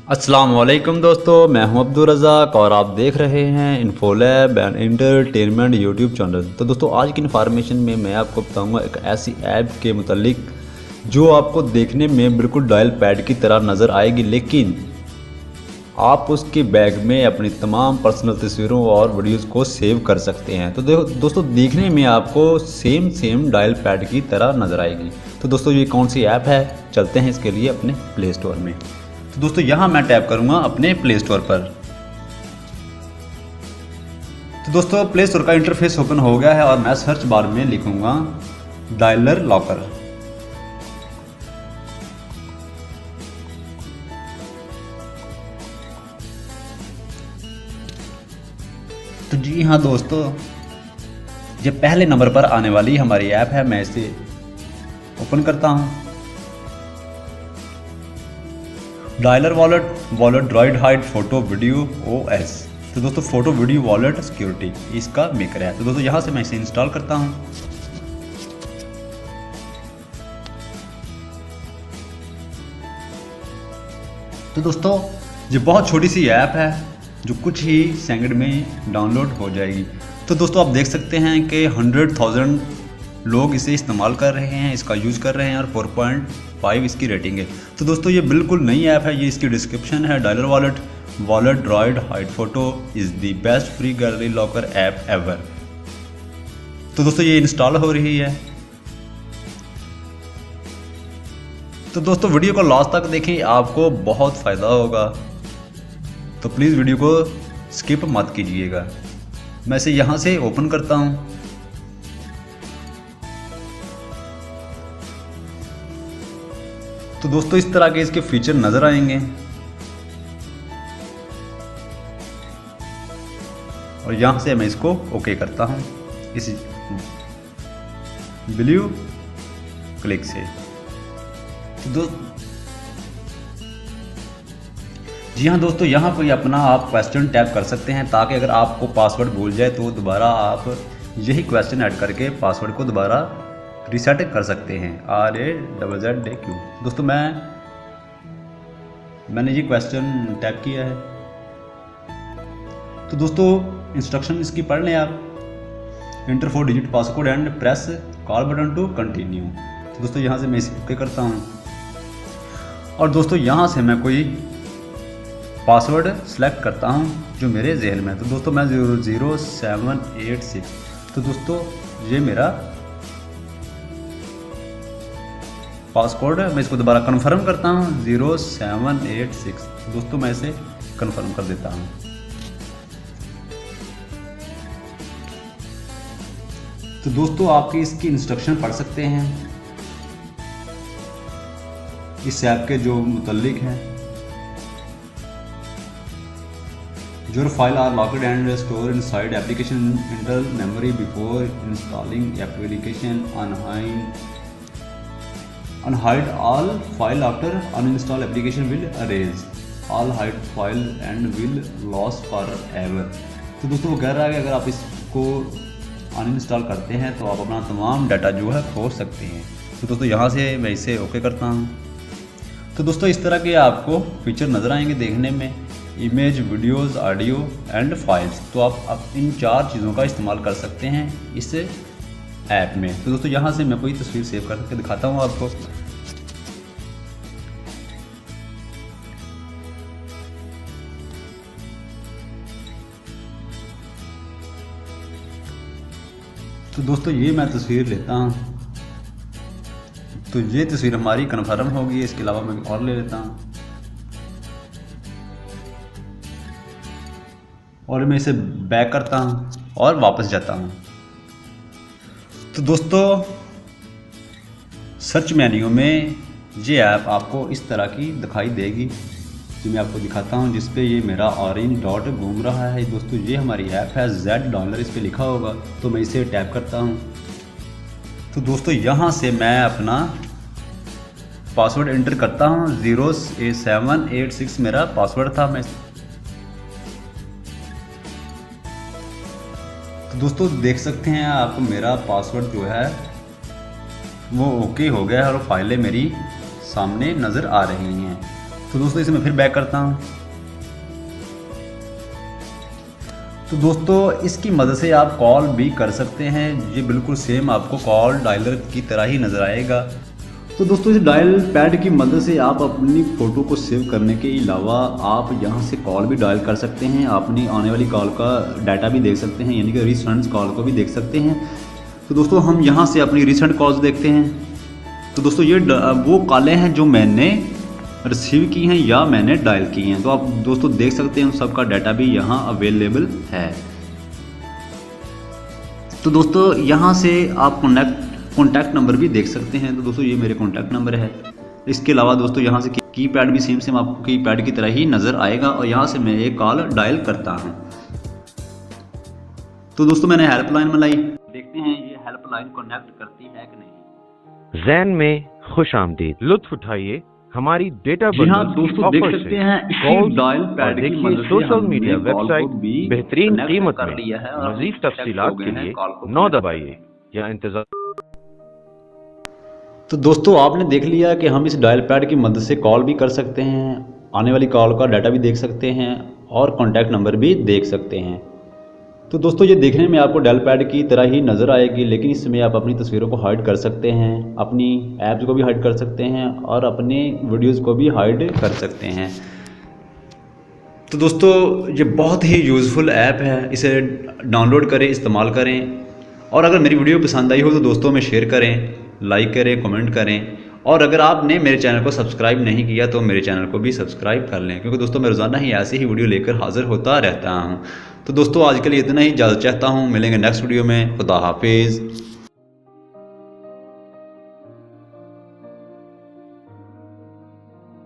अस्सलाम वालेकुम दोस्तों, मैं हूं अब्दुल रज़ाक और आप देख रहे हैं इन्फोलैब एंड एंटरटेनमेंट यूट्यूब चैनल। तो दोस्तों आज की इन्फॉर्मेशन में मैं आपको बताऊंगा एक ऐसी ऐप के मुतालिक जो आपको देखने में बिल्कुल डायल पैड की तरह नज़र आएगी, लेकिन आप उसके बैग में अपनी तमाम पर्सनल तस्वीरों और वीडियोस को सेव कर सकते हैं। तो देखो दोस्तों, देखने में आपको सेम डायल पैड की तरह नज़र आएगी। तो दोस्तों ये कौन सी ऐप है, चलते हैं इसके लिए अपने प्ले स्टोर में। तो दोस्तों यहाँ मैं टैप करूँगा अपने प्ले स्टोर पर। तो दोस्तों प्ले स्टोर का इंटरफेस ओपन हो गया है और मैं सर्च बार में लिखूँगा डायलर लॉकर। तो जी हाँ दोस्तों, ये पहले नंबर पर आने वाली हमारी ऐप है। मैं इसे ओपन करता हूँ। Dialer wallet droid hide photo video OS। तो दोस्तों फोटो वीडियो वॉलेट सिक्योरिटी इसका मेकर है। तो दोस्तों यहाँ से मैं इसे इंस्टॉल करता हूँ। तो दोस्तों ये बहुत छोटी सी ऐप है जो कुछ ही सेकंड में डाउनलोड हो जाएगी। तो दोस्तों आप देख सकते हैं कि 100,000 लोग इसे इस्तेमाल कर रहे हैं, इसका यूज़ कर रहे हैं और 4.5 इसकी रेटिंग है। तो दोस्तों ये बिल्कुल नई ऐप है, ये इसकी डिस्क्रिप्शन है। Dialer wallet droid hide photo is the best free gallery locker app ever. तो दोस्तों ये इंस्टॉल हो रही है। तो दोस्तों वीडियो को लास्ट तक देखें, आपको बहुत फ़ायदा होगा। तो प्लीज़ वीडियो को स्किप मत कीजिएगा। मैं इसे यहाँ से ओपन करता हूँ। तो दोस्तों इस तरह के इसके फीचर नज़र आएंगे और यहाँ से मैं इसको ओके करता हूँ इस ब्लू क्लिक से। तो जी हाँ दोस्तों, यहाँ कोई अपना आप क्वेश्चन टैप कर सकते हैं ताकि अगर आपको पासवर्ड भूल जाए तो दोबारा आप यही क्वेश्चन ऐड करके पासवर्ड को दोबारा रीसेट कर सकते हैं। RAZZAQ। दोस्तों मैंने ये क्वेश्चन टैप किया है। तो दोस्तों इंस्ट्रक्शन इसकी पढ़ लें आप। Enter 4 digit password and press call button to continue. तो दोस्तों यहाँ से मैं इसे ओके करता हूँ और दोस्तों यहाँ से मैं कोई पासवर्ड सेलेक्ट करता हूँ जो मेरे जहन में है। तो दोस्तों मैं 00786। तो दोस्तों ये मेरा पासवर्ड है। मैं इसको दोबारा कन्फर्म करता हूँ 0786। दोस्तों मैं इसे कन्फर्म कर देता हूँ। तो दोस्तों आपकी इसकी इंस्ट्रक्शन पढ़ सकते हैं इस ऐप के जो मुतल्लिक हैं। Your file are locked and stored inside application internal memory before installing application. Unhide all file after uninstall application will erase all hide file and will lost forever। तो दोस्तों वो कह रहा है कि अगर आप इसको अनइंस्टॉल करते हैं तो आप अपना तमाम डाटा जो है खो सकते हैं। तो दोस्तों यहाँ से मैं इसे ओके करता हूँ। तो दोस्तों इस तरह के आपको फीचर नज़र आएंगे देखने में, image, videos, audio and files. तो आप इन 4 चीज़ों का इस्तेमाल कर सकते हैं इस ऐप में। तो दोस्तों यहाँ से मैं कोई तस्वीर सेव करके दिखाता हूँ आपको। तो दोस्तों ये मैं तस्वीर लेता हूँ। तो ये तस्वीर हमारी कन्फर्म होगी। इसके अलावा मैं और ले लेता हूँ और मैं इसे बैक करता हूँ और वापस जाता हूँ। तो दोस्तों सर्च मेन्यू में ये ऐप आपको इस तरह की दिखाई देगी जो मैं आपको दिखाता हूँ, जिस पे ये मेरा ऑरेंज डॉट घूम रहा है। दोस्तों ये हमारी ऐप है $, इस पर लिखा होगा। तो मैं इसे टैप करता हूँ। तो दोस्तों यहाँ से मैं अपना पासवर्ड एंटर करता हूँ। 00786 मेरा पासवर्ड था। मैं तो दोस्तों देख सकते हैं आप, मेरा पासवर्ड जो है वो ओके हो गया है और फाइलें मेरी सामने नज़र आ रही हैं। तो दोस्तों इसे मैं फिर बैक करता हूँ। तो दोस्तों इसकी मदद से आप कॉल भी कर सकते हैं। ये बिल्कुल सेम आपको कॉल डायलर की तरह ही नज़र आएगा। तो दोस्तों इस डायल पैड की मदद से आप अपनी फ़ोटो को सेव करने के अलावा आप यहाँ से कॉल भी डायल कर सकते हैं। अपनी आने वाली कॉल का डाटा भी देख सकते हैं, यानी कि रिसेंट कॉल को भी देख सकते हैं। तो दोस्तों हम यहाँ से अपनी रिसेंट कॉल्स देखते हैं। तो दोस्तों ये वो कॉलें हैं जो मैंने रिसीव की हैं या मैंने डायल की हैं। तो आप दोस्तों देख सकते हैं उन सब का डाटा भी यहाँ अवेलेबल है। तो दोस्तों यहाँ से आप कॉन्टैक्ट नंबर भी देख सकते हैं। तो दोस्तों ये मेरे कॉन्टैक्ट नंबर है। इसके अलावा दोस्तों यहाँ से कीपैड भी सेम आपको कीपैड की तरह ही नज़र आएगा और यहाँ से मैं एक कॉल डायल करता हूँ। तो दोस्तों मैंने हेल्पलाइन में लाई, देखते हैं ये हेल्पलाइन कनेक्ट करती है कि नहीं। ज़ैन में खुश आमदीद, लुत्फ उठाइए हमारी डेटा जी हाँ दोस्तों देख सकते हैं डायल पैड की मदद से सोशल मीडिया वेबसाइट भी बेहतरीन कीमत कर में। लिया है और मज़ीद तफसीलात के लिए 9 दबाइए या इंतजार। तो दोस्तों आपने देख लिया कि हम इस डायल पैड की मदद से कॉल भी कर सकते हैं, आने वाली कॉल का डाटा भी देख सकते हैं और कॉन्टैक्ट नंबर भी देख सकते हैं। तो दोस्तों ये देखने में आपको डायल पैड की तरह ही नज़र आएगी, लेकिन इसमें आप अपनी तस्वीरों को हाइड कर सकते हैं, अपनी ऐप्स को भी हाइड कर सकते हैं और अपने वीडियोज़ को भी हाइड कर सकते हैं। तो दोस्तों ये बहुत ही यूज़फुल ऐप है, इसे डाउनलोड करें, इस्तेमाल करें। और अगर मेरी वीडियो पसंद आई हो तो दोस्तों में शेयर करें, लाइक करें, कमेंट करें। और अगर आपने मेरे चैनल को सब्सक्राइब नहीं किया तो मेरे चैनल को भी सब्सक्राइब कर लें, क्योंकि दोस्तों मैं रोज़ाना ही ऐसे ही वीडियो लेकर हाज़िर होता रहता हूँ। तो दोस्तों आज के लिए इतना ही, इजाज़त चाहता हूँ। मिलेंगे नेक्स्ट वीडियो में। खुदा हाफिज़।